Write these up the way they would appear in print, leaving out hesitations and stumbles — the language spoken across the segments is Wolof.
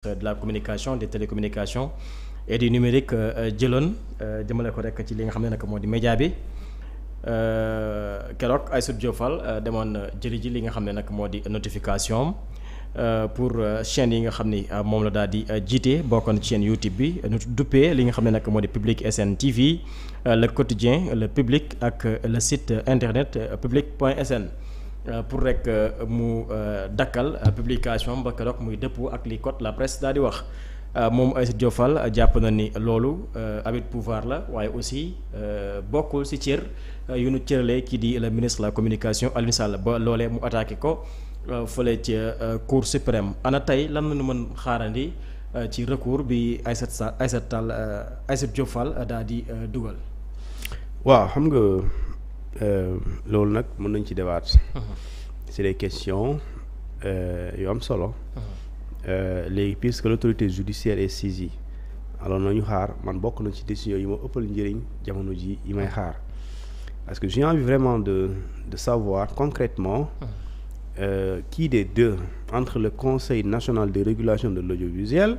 de la communication des télécommunications et du numérique jëloon jëmale ko rek ci li nga xam ne nag moo di média bi keroog Aïssatou Diop Fall demoon jëli ji li nga xam ne nag moo di notification pour chaîne yi nga xam ni moom la daal di jiite bokkoon ci chaîne YouTube bi nu duppee li nga xam ne nag moo di Public SN TV le quotidien le public ak le site internet public.sn pour rek mu dakkal publication ba keroog muy dëppoo ak li code la presse daal di wax moom Aïssatou Diop Fall jàpp na ni loolu abus de pouvoir la waaye aussi bokkul ci cër yu nu cëralee kii di le ministre de la communication Alioune Sall ba loolee mu attaqué ko fële ci cour suprême ana tey lan la ñu mën xaarandi ci recours bi Aïssatou Diop Fall daal di dugal. waaw xam nga. loolu nag mën nañ ci débattre. c'est des questions yu am solo. léegi puisque l'autorité judiciaire est saisie alors nañu xaar man bokk na ci décision yi ma ëppal njëriñ jamono ji yi may xaar parce que j'ai envie vraiment de savoir concrètement qui des deux entre le Conseil national de régulation de l'audiovisuel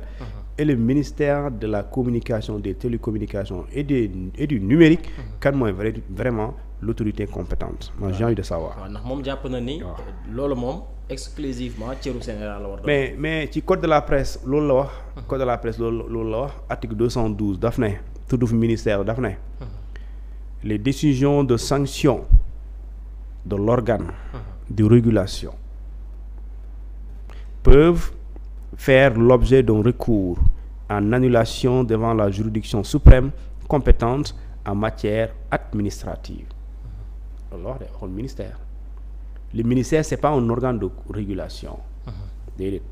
et le ministère de la communication des télécommunications et du numérique kan mooy vraiment l'autorité compétente moi j'ai envie de savoir. waaw ndax moom jàpp na ni. loolu moom exclusivement cëru Sénégal la war mais ci code de la presse loolu la wax. code de la presse loolu la wax article 212 daf ne tudd fi ministère daf ne. les décisions de sanction de l'organe de régulation peuvent faire l'objet d'un recours en annulation devant la juridiction suprême compétente en matière administrative. loolu wax de waxul ministère le ministère c'est pas un organe de régulation déedéet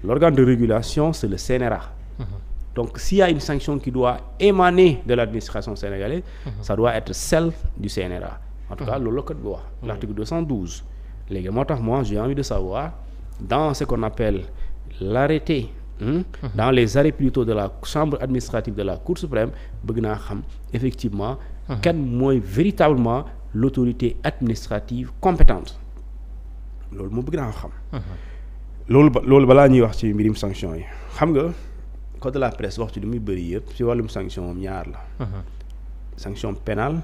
l'organe de régulation c'est le CNRA donc s'il y a une sanction qui doit émaner de l'administration sénégalaise ça doit être celle du CNRA en tout cas loolu la code bi wax l'article 212 léegi moo tax moi j'ai envie de savoir dans ce qu'on appelle l'arrêté dans les arrêts plutôt de la chambre administrative de la Cour suprême bëgg naa xam effectivement kan mooy véritablement l'autorité administrative compétente loolu moo bëgg naa xam loolu balaa ñuy wax ci mbirim sanction yi xam nga code de la presse wax ci li muy bëri yëpp ci wàllum sanction moom ñaar la sanction pénale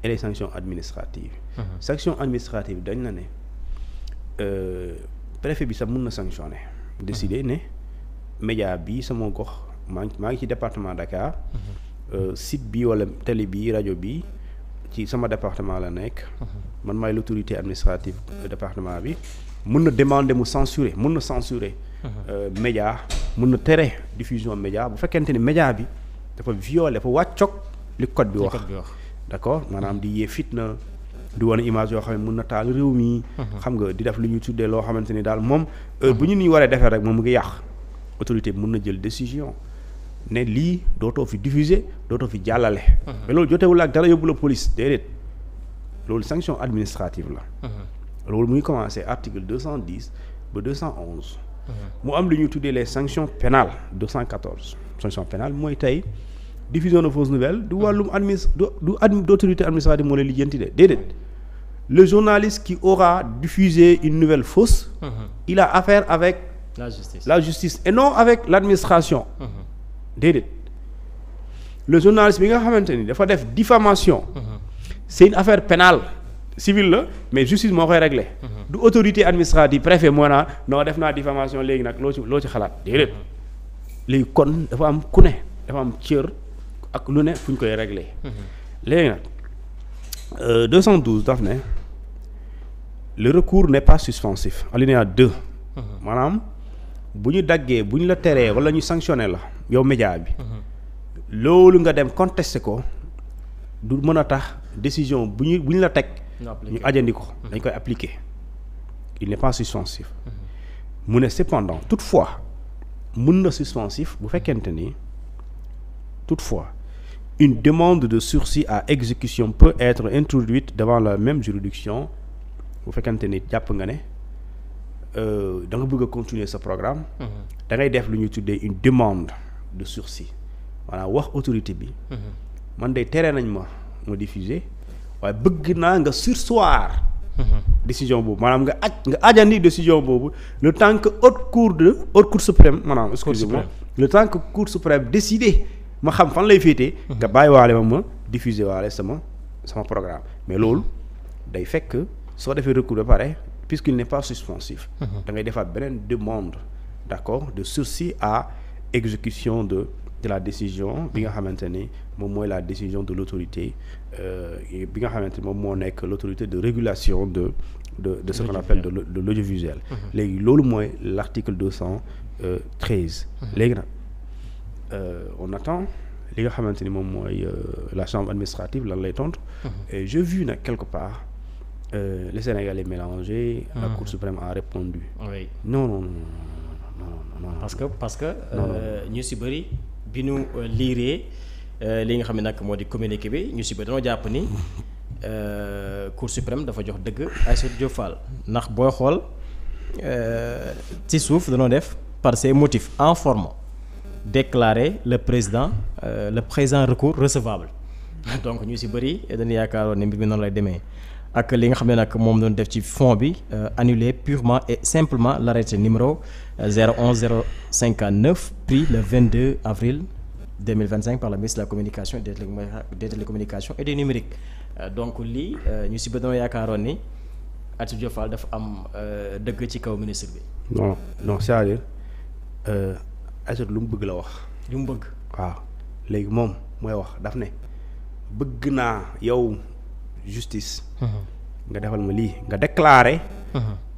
et les sanctions administratives sanction administrative dañ na ne préfet bi sax mën na sanctionner décider ne média bi sama gox maa ngi ci département Dakar site bi wala télé bi rajo bi ci sama département la nekk man maay l'autorité administrative département bi mën na demander mu censurer mën na censurer média mën na tere diffusion média bu fekkente ni média bi dafa violer dafa wàccoog li code bi wax d'accord maanaam di yee fitna di wane image yoo xam ne mën na taal réew mi xam nga di def lu ñuy tuddee loo xamante ni daal moom heure bu ñu waree defee rek moom mu ngi yàq autorité bi mën na jël décision ne lii dootoo fi diffuser dootoo fi jàllale mais loolu jotewul ak dara yóbbu la police déedéet loolu sanction administrative la loolu mu ngi commencer article 210 ba 211 mu am lu ñuy tuddee les sanctions pénales 214 sanction pénale mooy tey diffusion de fausses nouvelles du wàllum d'autorité administrative moo lay lijjanti de déedéet le journaliste qui aura diffusé une nouvelle fausse il a affaire avec la justice et non avec l'administration déedéet le journaliste bi nga xamante ni dafa def diffamation c'est une affaire pénale civile la mais justice moo koy régler du autorité administrative préfet moo naa non def naa diffamation léegi nag loo ci xalaat déedéet léegi kon dafa am ku ne dafa am cër ak lu ne fu ñu koy régler léegi nag 212 daf ne le recours n'est pas suspensif alinéa 2 maanaam bu ñu daggee bu ñu la teree wala ñu sanctionné la yow média bi loolu nga dem contester ko du mën a tax décision bu ñu la teg ñu ajandi ko dañ koy appliquer il n'est pas suspensif mu ne cependant toutefois mën na suspensif bu fekkente ni toutefois une demande de sursis à exécution peut être introduite devant la même juridiction bu fekkente ni jàpp nga ne da nga bëgg a continuer ce programme da ngay def lu ñuy tuddee une demande de sursis maanaam wax autorité bi man day tere nañ ma diffuser waaye bëgg naa nga surseoir décision boobu maanaam nga ajandi décision boobu le temps que haute cour suprême maanaam excusez-moi le temps que cour suprême décider ma xam fan lay féetee nga bàyyi waale ma diffuser waale sama programme mais loolu day fekk soo defee recours ba pare puisqu'il n'est pas suspensif da ngay defaat beneen demande d'accord de sursis à exécution de la décision bi nga xamante ni moom mooy la décision de l'autorité bi nga xamante ni moom moo nekk l'autorité de régulation de ce qu'on appelle de l'audiovisuel léegi loolu mooy l'article 213 léegi nag on attend li nga xamante ni moom mooy la chambre administrative lan lay tontu et j'ai vu nag quelque part les Sénégalais mélangés la Cour suprême a répondu non parce que ñu si bëri bi ñu liiree li nga xam ne nag moo di communiqué bi ñu si bëri dañoo jàpp ni Cour suprême dafa jox dëgg Aïssatou Diop Fall ndax booy xool ci suuf dañoo def par ces motifs en forme déclarer le présent recours recevable donc ñu si bëri dañu yaakaaroon ne mbir mi noonu lay demee ak li nga xam ne nag moom doon def ci fond bi annuler purement et simplement l'arrêté numéro 01059 pris le 22 avril 2025 par le ministre de la communication des télécommunications et du numérique donc lii ñu si bëri dañoo yaakaaroon ni Aïssatou Diop Fall dafa am dëgg ci kaw ministre bi. non c'est-à-dire Aïssatou lu mu bëgg la wax. lu mu bëgg. waaw léegi moom mooy wax daf ne bëgg naa yow justice. nga defal ma lii nga déclarer.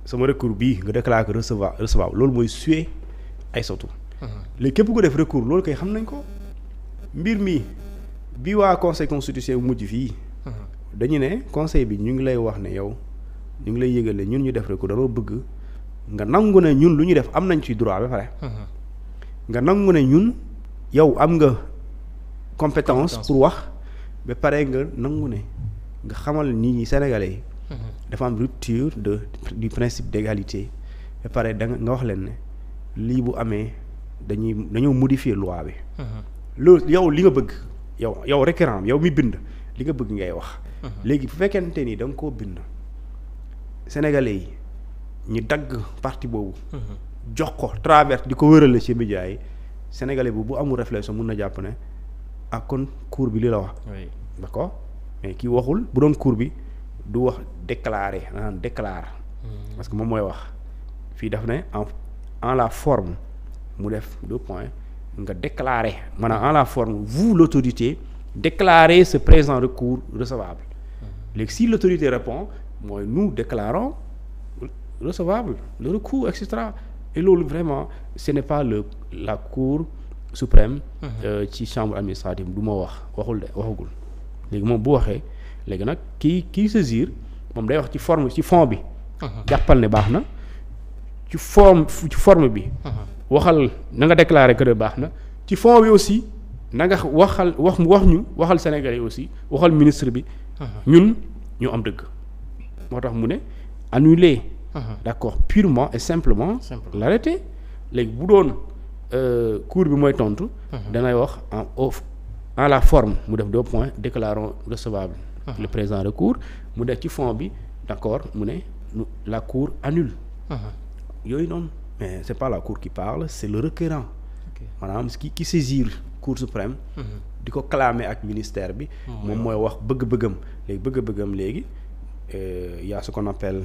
sama recours bii nga déclarer que recevable loolu mooy sué Aïssatou. léegi képp ku def recours loolu kay xam nañ ko mbir mi bi waa conseil constitutionnel mujj fii. dañu ne conseil bi ñu ngi lay wax ne yow ñu ngi lay yëgal ne ñun ñu def recours dañoo bëgg nga nangu ne ñun lu ñu def am nañ ci droit ba pare. nga nangu ne ñun yow am nga compétence pour wax ba pare nga nangu ne nga xamal nit ñi sénégalais yi. dafa am rupture du principe d'égalité ba pare nga wax leen ne lii bu amee dañoo modifier loi bi. loolu yow li nga bëgg yow requérant yow mi bind li nga bëgg ngay wax. léegi bu fekkente ni da nga koo bind sénégalais yi ñu dagg partie boobu. jox ko travers di ko wërale ci médias yi sénégalais bu amul réflexion mun na jàpp ne kon cour bi li la wax. d'accord mais kii waxul bu doon cour bi du wax déclarer maanaam déclare. parce que moom mooy wax fii daf ne en la forme mu def 2 points nga déclarer maanaam en la forme vous l'autorité déclarez ce présent recours recevable. léegi si l'autorité répond mooy nous déclarons recevable le recours et cetera. et loolu vraiment ce n'est pas la cour suprême. ci chambre administrative du ma waxagul léegi moom bu waxee léegi nag kii saisir moom day wax ci fond bi. jàppal ne baax na ci forme bi. waxal na nga déclarer que de baax na ci fond bi aussi na nga waxal Sénégalais aussi waxal ministre bi. ñun ñu am dëgg moo tax mu ne annuler. d'accord purement et simplement l'arrêté léegi bu doon cour bi mooy tontu. danay wax en la forme mu def 2 points déclarons recevable. le présent recours mu def ci fond bi d'accord mu ne la cour annule. yooyu noonu mais c'est pas la cour qui parle c'est le requérant. maanaam ki saisir cour suprême. di ko clamer ak ministère bi. moom mooy wax bëgg-bëggam léegi y a ce qu'on appelle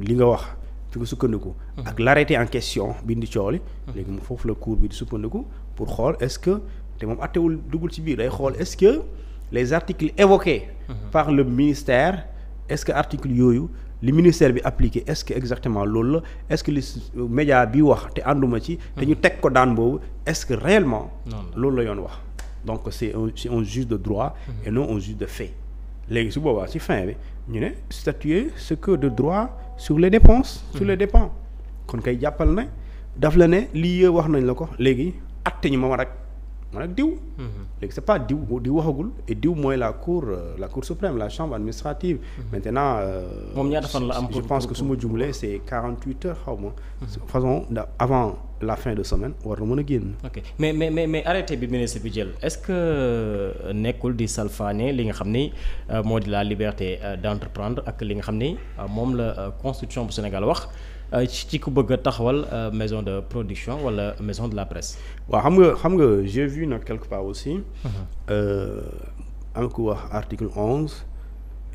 li nga wax fi nga sukkandiku. ak l'arrêté en question bindi cooli. léegi mu foofu la cour bi di sukkandiku pour xool est-ce que te moom attewul duggul ci biir day xool est-ce que les articles évoqués. par le ministère est-ce que articles yooyu li ministère bi appliqué est-ce que exactement loolu la est-ce que li média bi wax te ànduma ci. te ñu teg ko daan boobu est-ce que réellement. loolu la yoon wax donc c'est un juge de droit. et non un juge de fait. léegi su boobaa ci fin bi ñu ne statuer ce que de droit sur les dépenses. sur les dépenses kon kay jàppal ne daf la ne lii wax nañ la ko léegi atte ñu man ak diw. léegi c'est pas diw waxagul et diw mooy la cour suprême la chambre administrative. maintenant moom ñaata fan la am je pense que su ma jumlee c'est 48 heures xaw ma. façon avant la fin de semaine war na mën a génn. ok mais arrêté bi ministre bi jël est-ce que nekkul di salfaane li nga xam ni moo di la liberté d'entreprendre ak li nga xam ni moom la constitution bu Sénégal wax ci ku bëgg a taxawal maison de production wala maison de la presse. waaw xam nga j'ai vu nag quelque part aussi. am ku wax article 11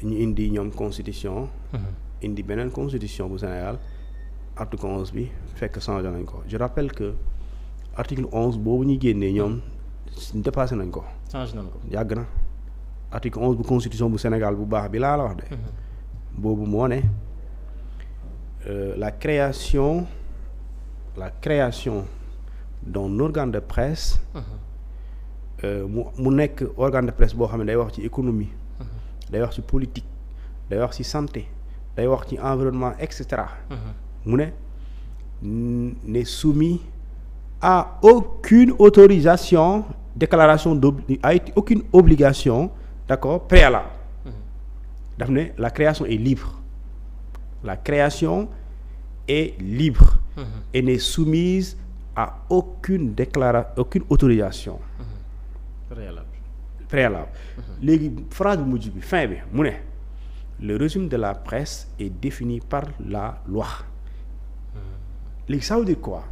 ñu indi ñoom constitution. indi beneen constitution bu Sénégal. article 11 bi fekk changé nañ ko je rappelle que article 11 boobu ñuy génnee ñoom dépassé nañ ko. changé nañ ko yàgg na article 11 bu constitution bu Sénégal bu baax bi laa la wax de. boobu moo ne la création d'un organe de presse. mu nekk organe de presse boo xam ne day wax ci économie. day wax ci politique day wax ci santé day wax ci environnement et cetera. mu ne n'est soumis à aucune autorisation déclaration à aucune obligation d'accord préalable. daf ne la création est libre et n'est soumise à aucune autorisation préalable léegi phrase bu mujj bi fin bi mu ne le régime de la presse est défini par la loi. léegi ça veut dire quoi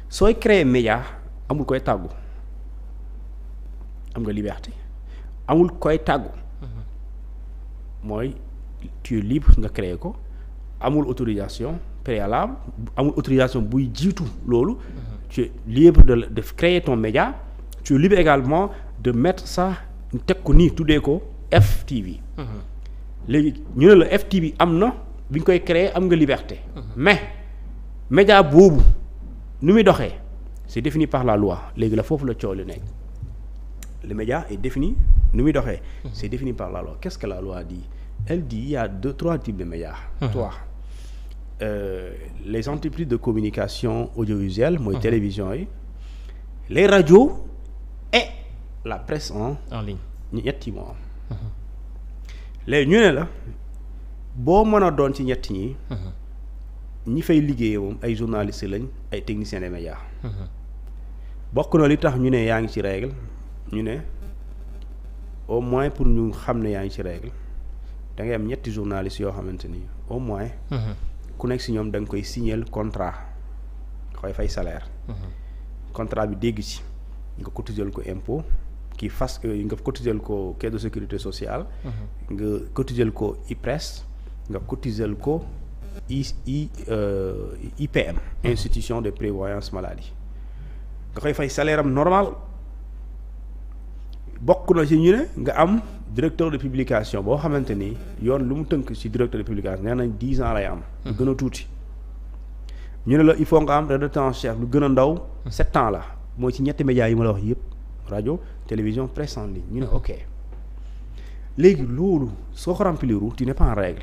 sooy créer média amul koy tàggu am nga liberté amul koy tàggu mooy tu es libre nga créer ko amul autorisation préalable amul autorisation buy jiitu loolu tu es libre de créer ton média tu es libre également de mettre ça teg ko nii tuddee ko FTV léegi ñu ne la FTV am na bi ñu koy créer am nga liberté mais média boobu nu muy doxee c'est défini par la loi léegi la foofu la coow li nekk le média est défini nu muy doxee c'est défini par la loi qu'est-ce que la loi dit elle dit il y a trois types de médias les entreprises de communication audiovisuelle mooy télévision yi les radios et la presse en ligne ñetti moo am léegi ñu ne la boo mën a doon ci ñett ñi fay liggéeyee moom ay journalistes lañ ay techniciens des médias bokk na li tax ñu ne yaa ngi ci règle ñu ne au moins pour ñu xam ne yaa ngi ci règle da ngay am ñetti journalistes yoo xamante ni au moins ku nekk si ñoom da nga koy signer contrat nga koy fay salaire contrat bi dégg ci nga cotiser ko impôt nga cotiser ko caisse de sécurité sociale nga cotiser ko IPRES nga cotiser ko IPM institution de prévoyance maladie nga koy fay salaire am normal bokk na ci ñu ne nga am directeur de publication boo xamante ni yoon lu mu tënk ci directeur de publication nee nañ 10 ans lay am lu gën a tuuti ñu ne la il faut nga am rédacteur en chef lu gën a ndaw 7 ans la mooy ci ñetti médias yi ma la wax yëpp radio télévision presse en ligne ñu ne ok léegi loolu soo ko remplirul tu n'es pas en règle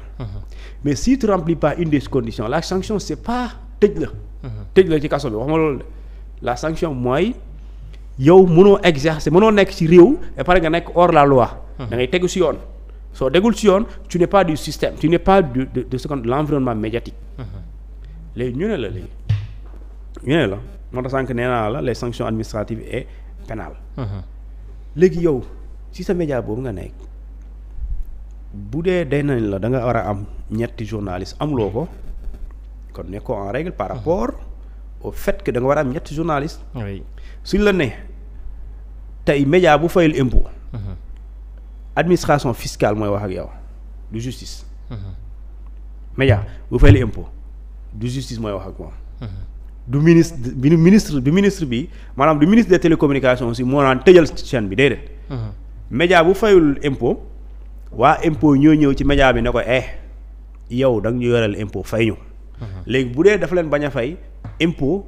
mais si tu remplis pas une des conditions la sanction c'est pas tëj la ci kaso bi wax ma loolu de la sanction mooy yow mënoo exercer mënoo nekk ci réew et pare nga nekk hors la loi da ngay tegu ci yoon soo degul ci yoon tu n'es pas du système tu n'es pas de ce qu'on l'environnement médiatique léegi ñu ne la moo tax sànq nee naa la les sanctions administratives et pénales léegi yow ci sa média boobu nga nekk bu dee day nañ la da nga war a am ñetti journalistes amuloo ko kon nekkoo en règle par rapport au fait que da nga war a am ñetti journalistes suñ la ne tey média bu fayul impôt administration fiscale mooy wax ak yow du justice média bu fayul impôt du justice mooy wax ak moom du ministre bi maanaam du ministre des télécommunications aussi moo naan tëjal chaîne bi déedéet média bu fayul impôt waa impôt ñoo ñëw ci média bi ne ko yow da nga ñu yoreel impôt fay ñu léegi bu dee dafa leen bañ a fay impôt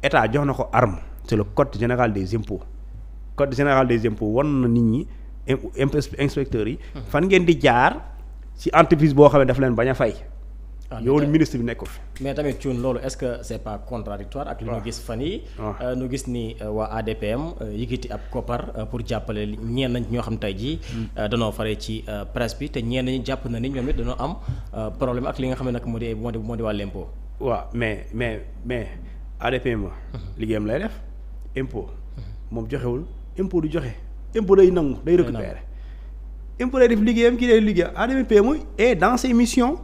état jox na ko arme c'est le code général des impôts wan na nit ñi inspecteurs yi fan ngeen di jaar ci entreprise boo xam ne dafa leen bañ a fay yow ministre bi nekk ko fi mais tamit Thioune loolu est-ce que c'est pas contradictoire ak li ñu gis fan yi ñu gis ni waa ADPM yëkkati ab koppar pour jàppale ñeen nañ ñoo xam tey jii danoo faree ci presse bi te ñeen nañu jàpp na ni ñoom it dañoo am problème ak li nga xam ne nag moo di waa l'impôt waaw mais ADPME liggéeyam lay def impôt moom joxewul impôt du joxe impôt day nangu day récupérer impôt day def liggéeyam kii day liggéey ADPME est dans ses missions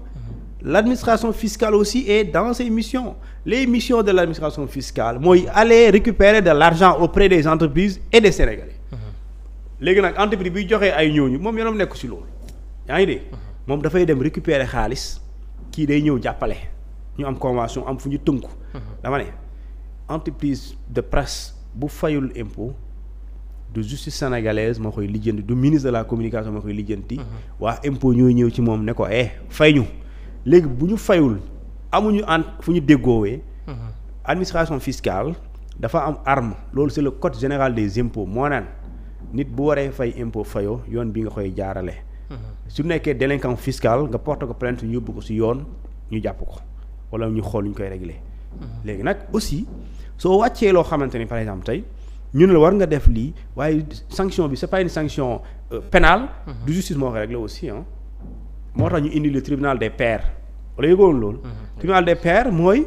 l'administration fiscale aussi est dans ses missions les missions de l'administration fiscale mooy aller récupérer de l'argent auprès des entreprises et des Sénégalais léegi nag entreprise biy joxee ay ñooñu moom yoonam nekk ci loolu yaa ngi dégg moom dafay dem récupérer xaalis kii day ñëw jàppale ñu am convention am fu ñu tënku dama ne entreprise de presse bu fayul impôt de justice sénégalaise moo koy lijjanti du ministre de la communication moo koy lijjanti waa impôt ñooy ñëw ci moom ne ko fay ñu léegi bu ñu fayul amuñu fu ñu déggoowee administration fiscale dafa am arme loolu c'est le code général des impôts moo naan nit bu waree fay impôt fayoo yoon bi nga koy jaarale su nekkee délinquant fiscal nga porte ko plainte ñu yóbbu ko ci yoon ñu jàpp ko wala ñu xool ñu koy régler léegi nag aussi soo wàccee loo xamante ni par exemple tey ñu ne la war nga def lii waaye sanction bi c'est pas une sanction pénale du justice moo ko régler aussi moo tax ñu indi le tribunal des pairs wala yëgoon loolu tribunal des pairs mooy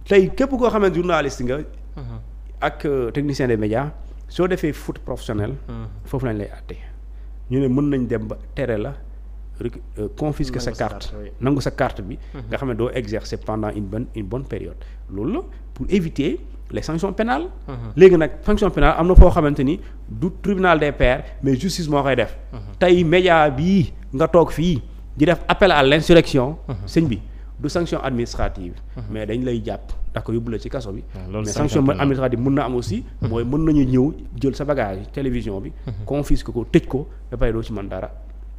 tey képp koo xamante journaliste nga ak technicien des médias soo defee faute professionnelle foofu lañ lay àtte ñu ne mën nañ dem ba tere la confisquer sa carte nangu sa carte bi nga xam ne doo exercer pendant une bonne période loolu la pour éviter les sanctions pénales léegi nag sanction pénale am na foo xamante ni du tribunal des pairs mais justice moo koy def tey média bii nga toog fii di def appel à l'insurrection sëñ bi du sanction administrative mais dañ lay jàpp ndax ko yóbbu la ci kaso bi mais sanction administrative mën na am aussi mooy mën nañu ñëw jël sa bagage télévision bi confisque ko tëj ko ba pare doo ci mën dara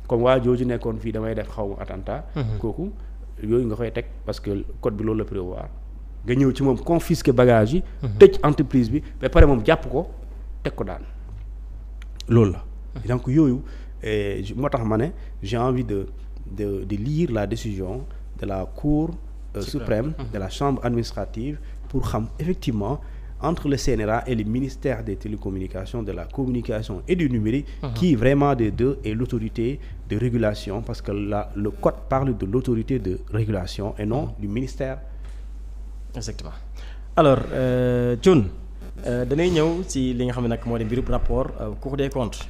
comme waa jooju nekkoon fii damay def xaw ma attentat kooku yooyu nga koy teg parce que code bi loolu la prévoir nga ñëw ci moom confisque bagage yi tëj entreprise bi ba pare moom jàpp ko teg ko daan loolu la donc yooyu moo tax ma ne j'ai envie de lire la décision de la Cour suprême de la chambre administrative pour xam effectivement entre le CNRA et le ministère des télécommunications, de la communication et du numérique, qui vraiment des deux est l'autorité de régulation, parce que le code parle de l'autorité de régulation et non du ministère. Exactement. Alors Thioune danay ñëw ci li nga xam ne nag moo di mbirub rapport Cour des comptes